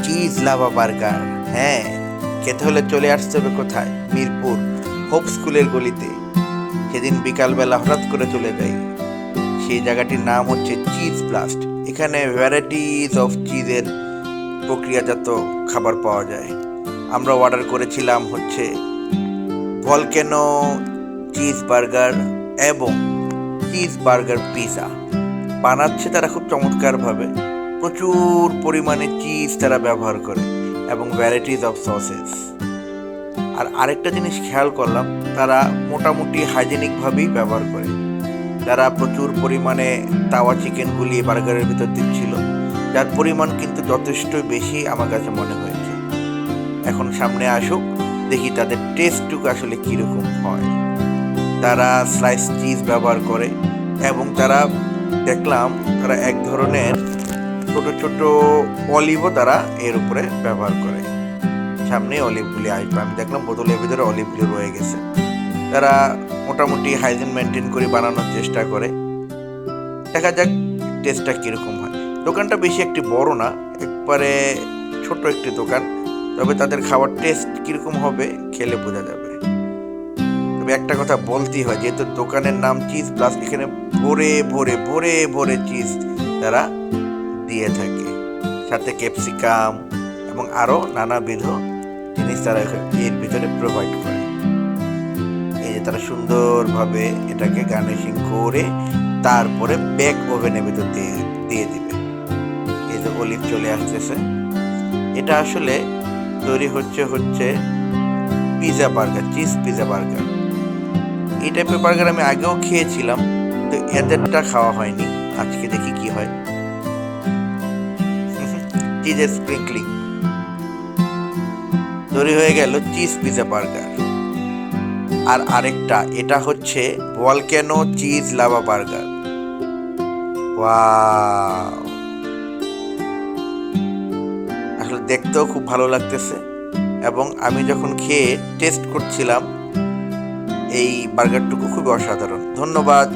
Cheese lava burger. হ্যাঁ, খেতে হলে চলে আসতে হবে কোথায়? মিরপুর হোপ স্কুলের গলিতে। সেদিন বিকালবেলা হঠাৎ করে চলে যাই। সেই জায়গাটির নাম হচ্ছে চিজ ব্লাস্ট। এখানে ভ্যারাইটিস অফ চিজের প্রক্রিয়াজাত খাবার পাওয়া যায়। আমরা অর্ডার করেছিলাম হচ্ছে ভলকেনো চিজ বার্গার এবং চিজ বার্গার পিৎজা। বানাচ্ছে তারা খুব চমৎকারভাবে। প্রচুর পরিমাণে চিজ তারা ব্যবহার করে এবং ভ্যারাইটিস অফ সসেস। আর আরেকটা জিনিস খেয়াল করলাম, তারা মোটামুটি হাইজেনিকভাবেই ব্যবহার করে। তারা প্রচুর পরিমাণে তাওয়া চিকেন গুলিয়ে বার্গারের ভিতর দিচ্ছিল, যার পরিমাণ কিন্তু যথেষ্ট বেশি আমার কাছে মনে হয়েছে। এখন সামনে আসুক, দেখি তাদের টেস্টটুকু আসলে কীরকম হয়। তারা স্লাইস চিজ ব্যবহার করে এবং তারা দেখলাম তারা এক ধরনের ছোট ছোট অলিভও তারা এর উপরে ব্যবহার করে। সামনে অলিভগুলি আসবে, আমি দেখলাম বোতলের ভিতরে অলিভগুলি রয়ে গেছে। তারা মোটামুটি হাইজিন মেনটেন করে বানানোর চেষ্টা করে। দেখা যাক টেস্টটা কীরকম হয়। দোকানটা বেশি একটি বড় না, একবারে ছোট একটি দোকান। তবে তাদের খাবার টেস্ট কীরকম হবে খেলে বোঝা যাবে। তবে একটা কথা বলতেই হয়, যেহেতু দোকানের নাম চিজ প্লাস, এখানে ভরে ভরে ভরে ভরে চিজ তারা দিয়ে থাকে, সাথে ক্যাপসিকাম এবং আরও নানাবিধ জিনিস তারা এর ভিতরে প্রোভাইড করে। এই যে তারা সুন্দরভাবে এটাকে গার্নিশিং করে তারপরে বেক ওভেনের ভিতর দিয়ে দিবে। এই যে অলিভ চলে আসতেছে। এটা আসলে তৈরি হচ্ছে pizza burger, cheese pizza burger. এই টাইপের বার্গার আমি আগেও খেয়েছিলাম, তো এদেরটা খাওয়া হয়নি। আজকে দেখি কি হয়। চিজের স্প্রিঙ্কলিং তৈরি হয়ে গেল চিজ পিৎজা বার্গার। আর আরেকটা, এটা হচ্ছে volcano cheese lava burger. Wow, আসলে দেখতেও খুব ভালো লাগতেছে। এবং আমি যখন খেয়ে টেস্ট করছিলাম, এই বার্গারটুকু খুবই অসাধারণ। ধন্যবাদ।